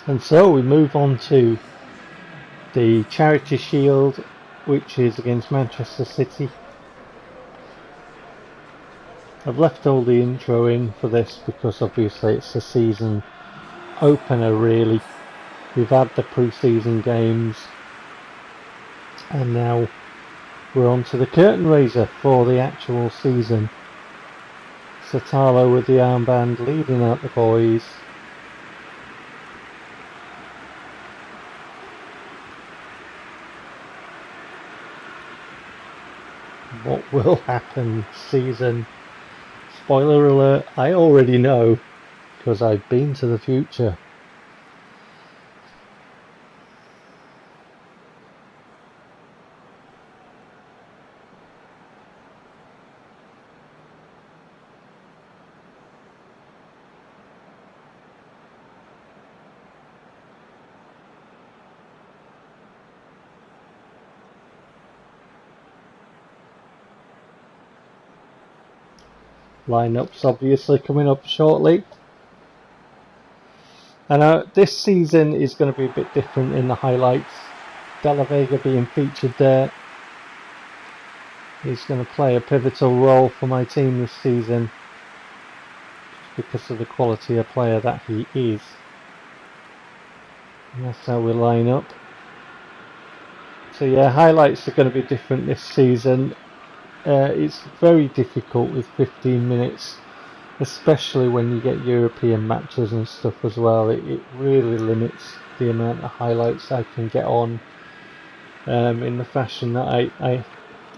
And so we move on to the Charity Shield, which is against Manchester City. I've left all the intro in for this because obviously it's a season opener really. We've had the pre-season games and now we're on to the curtain raiser for the actual season. Satalo with the armband leading out the boys. What will happen this season? Spoiler alert, I already know because I've been to the future. Lineups obviously coming up shortly. And this season is going to be a bit different in the highlights. De La Vega being featured there. He's going to play a pivotal role for my team this season because of the quality of player that he is. And that's how we line up. So yeah, highlights are going to be different this season. It's very difficult with 15 minutes, especially when you get European matches and stuff as well. It really limits the amount of highlights I can get on in the fashion that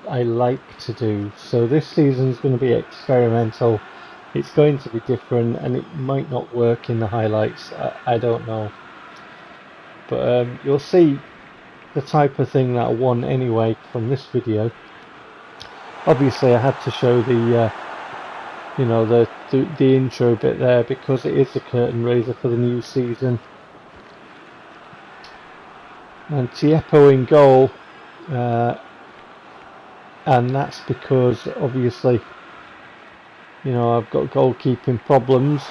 I like to do. So this season is going to be experimental. It's going to be different and it might not work in the highlights. I don't know. But you'll see the type of thing that I want anyway from this video. Obviously I had to show the the intro bit there because it is the curtain raiser for the new season. And Tiepo in goal, and that's because obviously I've got goalkeeping problems.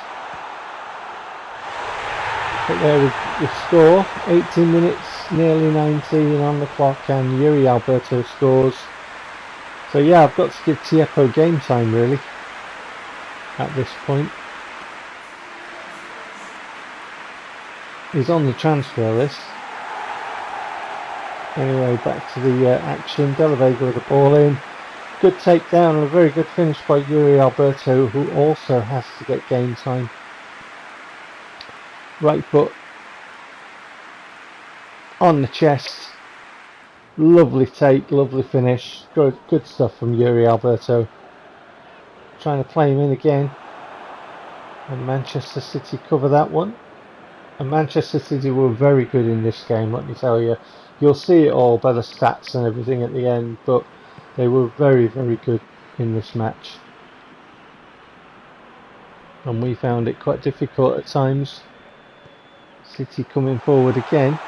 But there we score, 18 minutes, nearly 19 on the clock, and Yuri Alberto scores. So yeah, I've got to give Tiepo game time really at this point. He's on the transfer list. Anyway, back to the action. De La Vega with the ball in. Good takedown and a very good finish by Yuri Alberto, who also has to get game time. Right foot on the chest. Lovely take, lovely finish. Good stuff from Yuri Alberto. Trying to play him in again. And Manchester City cover that one. And Manchester City were very good in this game, let me tell you. You'll see it all by the stats and everything at the end, but they were very, very good in this match. And we found it quite difficult at times. City coming forward again.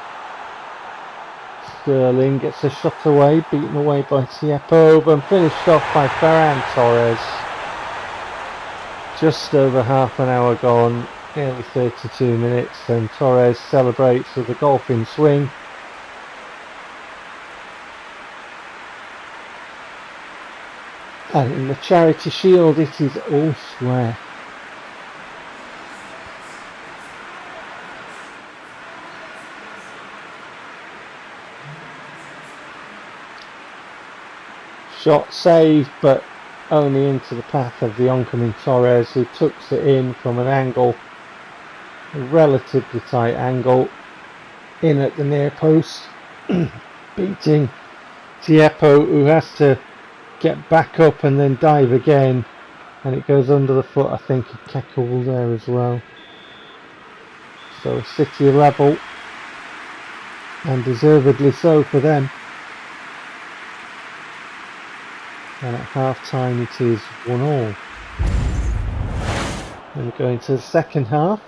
Sterling gets a shot away, beaten away by Tiepo, and finished off by Ferran Torres. Just over half an hour gone, nearly 32 minutes, and Torres celebrates with a golfing swing. And in the Charity Shield it is all square. Shot saved, but only into the path of the oncoming Torres, who tucks it in from an angle, a relatively tight angle, in at the near post, beating Tiepo, who has to get back up and then dive again, and it goes under the foot, I think, of Kekul there as well. So City level, and deservedly so for them. And at half time it is 1-1. And we're going to the second half,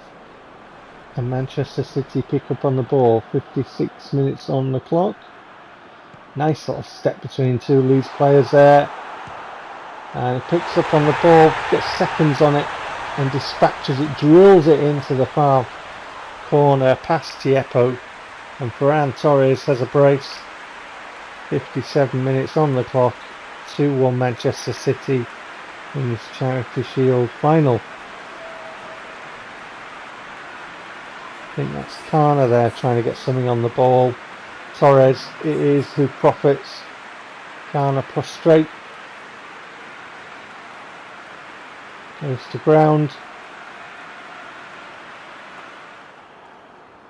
and Manchester City pick up on the ball. 56 minutes on the clock. Nice little step between two Leeds players there, and he picks up on the ball, gets seconds on it and dispatches it, drills it into the far corner past Tiepo, and Ferran Torres has a brace. 57 minutes on the clock. 2-1 Manchester City in this Charity Shield final. I think that's Kana there trying to get something on the ball. Torres, it is, who profits. Kana prostrate. Goes to ground.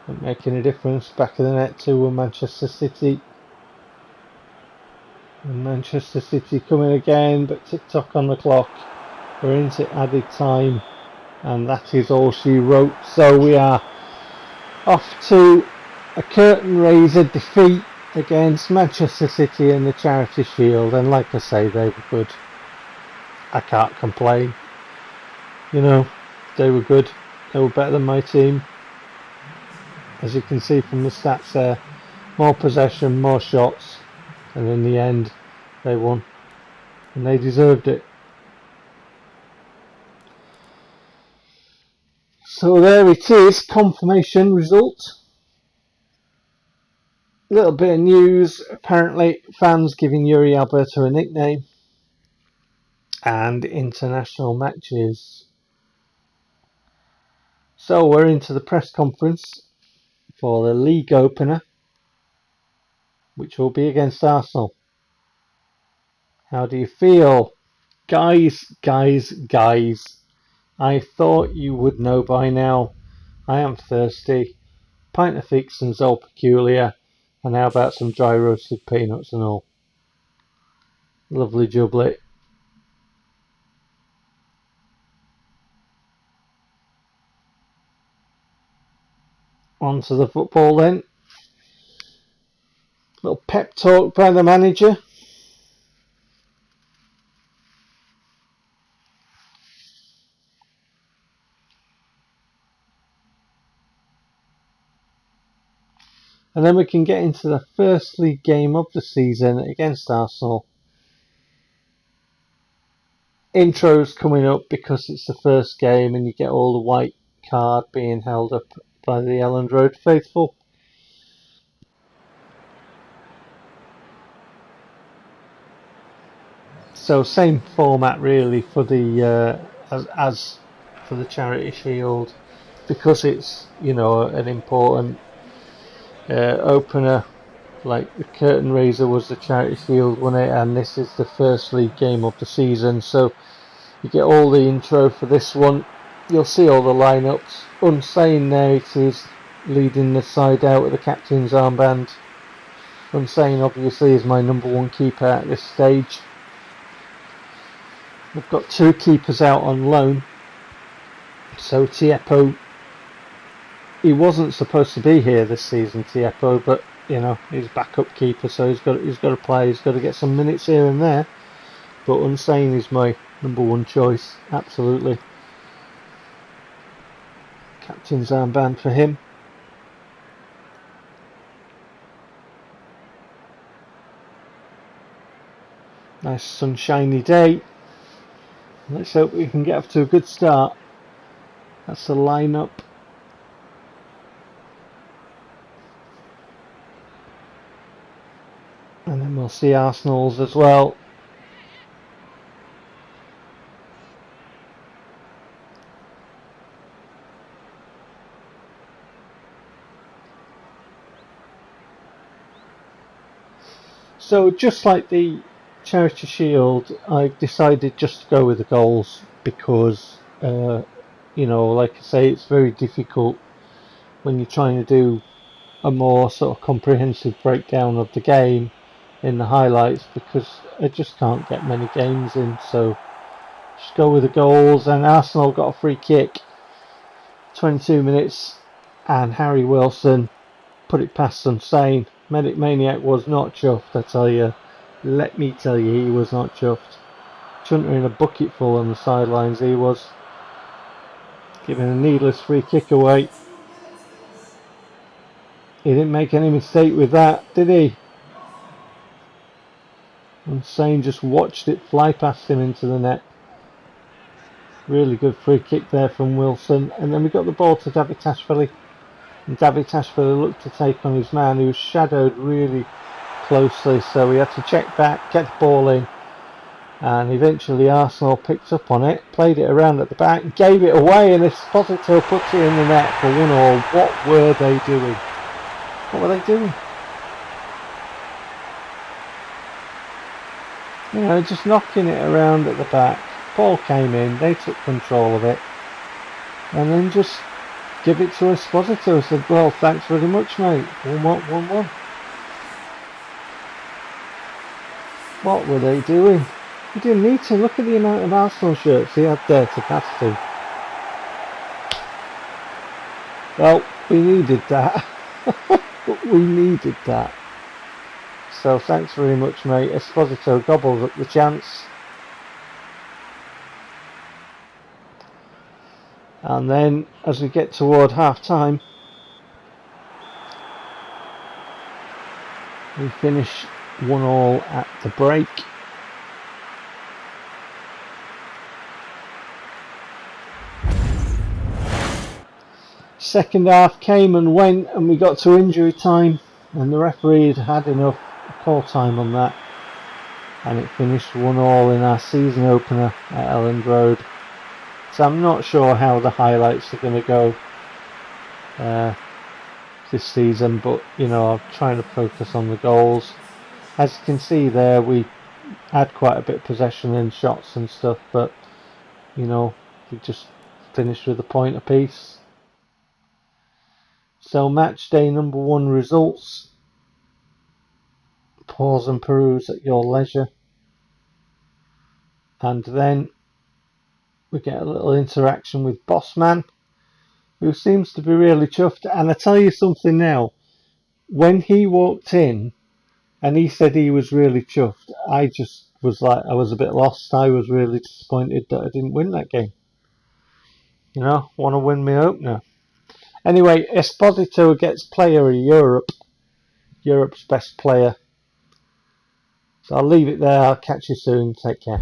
Not making a difference. Back of the net, 2-1 Manchester City. And Manchester City coming again, but tick-tock on the clock. We're into added time, and that is all she wrote. So we are off to a curtain raiser defeat against Manchester City in the Charity Shield, and like I say, they were good. I can't complain. You know, they were good. They were better than my team. As you can see from the stats there, more possession, more shots, and in the end they won, and they deserved it. So there it is, confirmation result. A little bit of news, apparently fans giving Yuri Alberto a nickname, and international matches. So we're into the press conference for the league opener, which will be against Arsenal. How do you feel? Guys, I thought you would know by now. I am thirsty. Pint of Fixins all peculiar, and how about some dry roasted peanuts and all? Lovely jubbly. On to the football then. Little pep talk by the manager. And then we can get into the first league game of the season against Arsenal. Intros coming up because it's the first game and you get all the white card being held up by the Elland Road faithful. So same format really for the as for the Charity Shield, because it's, you know, an important opener. Like the curtain raiser was the Charity Shield, wasn't it? And this is the first league game of the season, so you get all the intro for this one. You'll see all the lineups. Unsane there it is, leading the side out with the captain's armband. Unsane obviously is my number one keeper at this stage. We've got two keepers out on loan. So Tiepo, he wasn't supposed to be here this season, Tiepo, but you know, he's backup keeper, so he's got to play. He's got to get some minutes here and there. But Unsane is my number one choice, absolutely. Captain's armband for him. Nice sunshiny day. Let's hope we can get off to a good start. That's the lineup. And then we'll see Arsenal's as well. So just like the Charity Shield, I've decided just to go with the goals because, you know, like I say, it's very difficult when you're trying to do a more sort of comprehensive breakdown of the game in the highlights, because I just can't get many games in. So just go with the goals. And Arsenal got a free kick, 22 minutes, and Harry Wilson put it past Unsane. Medic Maniac was not chuffed, I tell you. Let me tell you, he was not chuffed. Chunter in a bucket full on the sidelines, he was. Giving a needless free kick away. He didn't make any mistake with that, did he? Unsane just watched it fly past him into the net. Really good free kick there from Wilson. And then we got the ball to Davitashvili. And David Ashford looked to take on his man, who was shadowed really closely, so he had to check back, get the ball in, and eventually Arsenal picked up on it, played it around at the back, gave it away, and Esposito puts it in the net for 1-1. What were they doing? What were they doing? You know, just knocking it around at the back. Paul came in, they took control of it, and then just give it to Esposito and said, well, thanks very much, mate. 1-1. What were they doing? He didn't need to. Look at the amount of Arsenal shirts he had there to pass to. Well, we needed that. We needed that. So thanks very much, mate. Esposito gobbles up the chance. And then, as we get toward half-time, we finish 1-1 at the break. Second half came and went, and we got to injury time, and the referee had enough call time on that, and it finished 1-1 in our season opener at Elland Road. So I'm not sure how the highlights are going to go this season, but you know, I'm trying to focus on the goals. As you can see there, we had quite a bit of possession and shots and stuff, but you know, we just finished with a point apiece. So match day number 1 results. Pause and peruse at your leisure. And then we get a little interaction with Bossman, who seems to be really chuffed. And I tell you something now, when he walked in and he said he was really chuffed, I just was like, I was a bit lost. I was really disappointed that I didn't win that game. You know, want to win me opener. Anyway, Esposito gets Player of Europe, Europe's best player. So I'll leave it there. I'll catch you soon. Take care.